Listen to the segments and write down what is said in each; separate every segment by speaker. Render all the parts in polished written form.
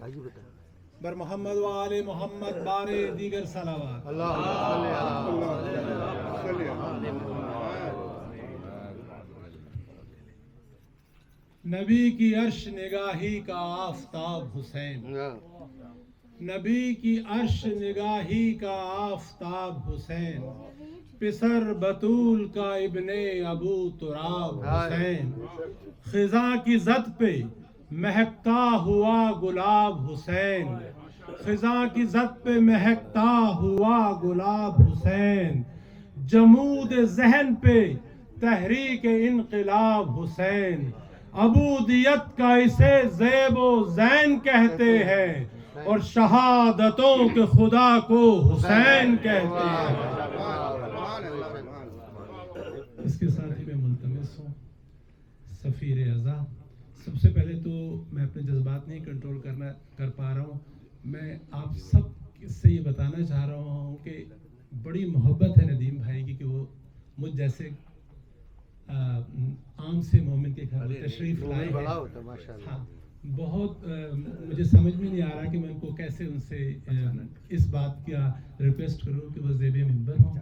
Speaker 1: بر محمد و آل محمد بارے دیگر صلوات. نبی کی عرش نگاہی کا آفتاب حسین. نبی کی عرش نگاہی کا آفتاب حسین. پسر بطول کا ابن ابو تراب حسین. خزاں کی زد پہ مہکتا ہوا گلاب حسین. خزاں کی زد پہ مہکتا ہوا گلاب حسین. جمود ذہن پہ تحریک انقلاب حسین. عبودیت کا اسے زیب و زین کہتے ہیں اور شہادتوں کے خدا کو حسین کہتے ہیں. اس کے ساتھ ہی میں ملتمس ہوں سفیر اعظم، سب سے پہلے تو میں اپنے جذبات نہیں کنٹرول کر پا رہا ہوں. میں آپ سب سے یہ بتانا چاہ رہا ہوں کہ بڑی محبت ہے ندیم بھائی کی کہ وہ مجھ جیسے عام سے مومن کے گھر تشریف لائے ہیں. ہاں، بہت مجھے سمجھ میں نہیں آ رہا کہ میں ان کو کیسے ان سے اس بات کا ریکویسٹ کروں کہ وہ زیب منبر ہوں.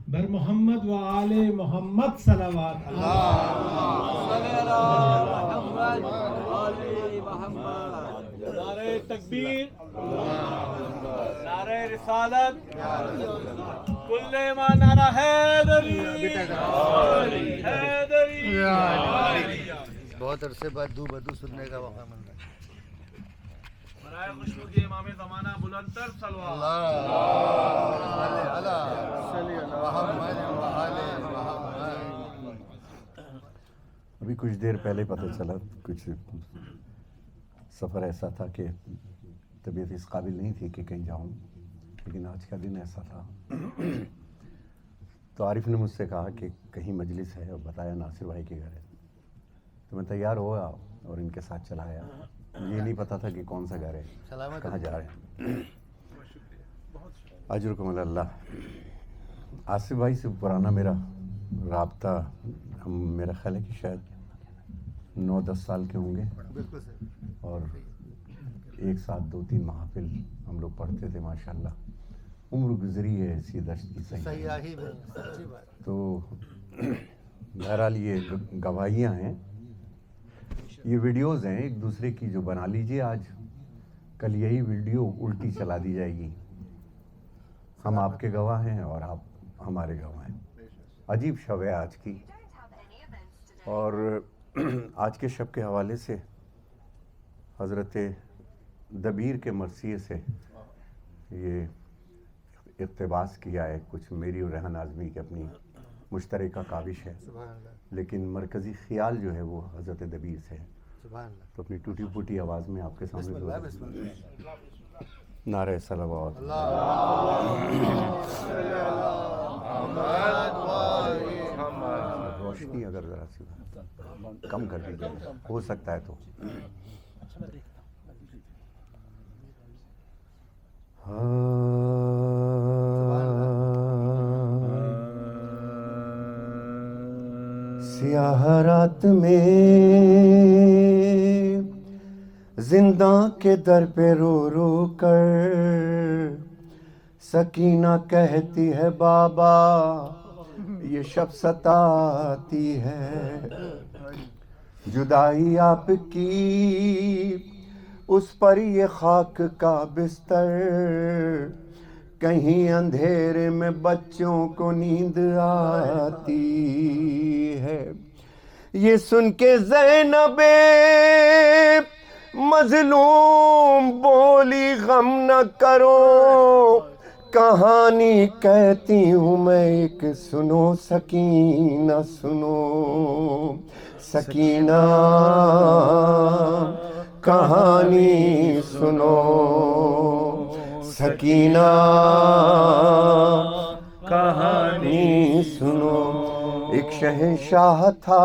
Speaker 1: بر محمد و آل محمد صلوات. نعرہ تکبیر، نعرہ رسالت، کل ما نعرہ حیدری حیدری.
Speaker 2: بہت عرصے بعد دو بدو سننے کا موقع مل رہا ہے.
Speaker 1: برائے خوشنودی امام زمانہ بلندتر صلوات.
Speaker 3: ابھی کچھ دیر پہلے پتہ چلا، کچھ سفر ایسا تھا کہ طبیعت اس قابل نہیں تھی کہ کہیں جاؤں، لیکن آج کا دن ایسا تھا. تو عارف نے مجھ سے کہا کہ کہیں مجلس ہے اور بتایا ناصر بھائی کے گھر ہے. تو میں تیار ہوا اور ان کے ساتھ چلا آیا. یہ نہیں پتا تھا کہ کون سا گھر ہے، کہاں جا رہے ہیں. اجرکم اللہ. آصف بھائی سے پرانا میرا رابطہ، میرا خیال ہے کہ شاید 9-10 سال کے ہوں گے، اور ایک ساتھ 2-3 محافل ہم لوگ پڑھتے تھے. ماشاءاللہ عمر گزری ہے اسی دشت کی سیاحی میں. تو بہرحال یہ گواہیاں ہیں، یہ ویڈیوز ہیں ایک دوسرے کی جو بنا لیجئے. آج کل یہی ویڈیو الٹی چلا دی جائے گی. ہم آپ کے گواہ ہیں اور آپ ہمارے گواہ ہیں. عجیب شب ہے آج کی. اور آج کے شب کے حوالے سے حضرت دبیر کے مرثیے سے یہ اقتباس کیا ہے. کچھ میری اور ریحان اعظمی کی اپنی مشترکہ کاوش ہے، لیکن مرکزی خیال جو ہے وہ حضرت دبیر سے ہے. تو اپنی ٹوٹی پھوٹی آواز میں آپ کے سامنے نعرہ صلوات. روشنی اگر ذرا سی کم کر دیجیے، ہو سکتا ہے تو. سیاہ رات میں زنداں کے در پہ رو رو کر سکینہ کہتی ہے بابا یہ شب ستاتی ہے. جدائی آپ کی اس پر یہ خاک کا بستر، کہیں اندھیرے میں بچوں کو نیند آتی ہے. یہ سن کے زینب مظلوم بولی غم نہ کرو، کہانی کہتی ہوں میں ایک، سنو سکینہ سنو سکینہ کہانی سنو سکینہ کہانی سنو. ایک شہنشاہ تھا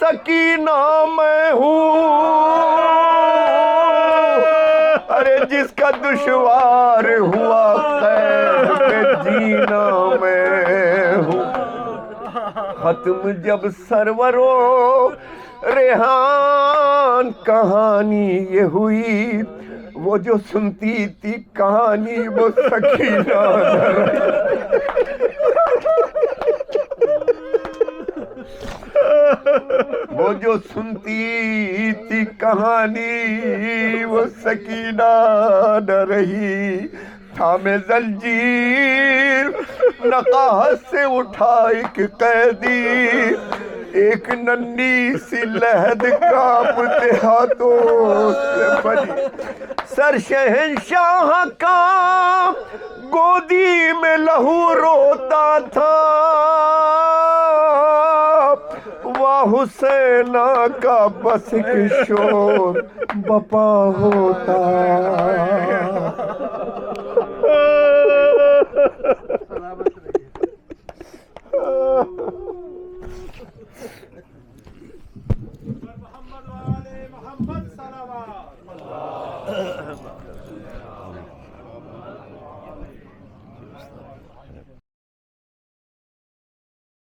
Speaker 3: سکینہ میں ہوں، ارے جس کا دشوار ہوا قید پہ جینا میں ہوں۔ ختم جب سرورو ریحان کہانی یہ ہوئی، وہ جو سنتی تھی کہانی وہ سکینہ نہ رہی۔ وہ جو سنتی تھی کہانی وہ سکینہ نہ رہی۔ تھامے زنجیر نقاہت سے اٹھا ایک قیدی، ایک ننھی سی لہد کانپتے ہاتھوں سے بنی۔ سر شہنشاہ کا گودی میں لہو روتا تھا، واہ حسینہ کا بس ایک شور بپا ہوتا۔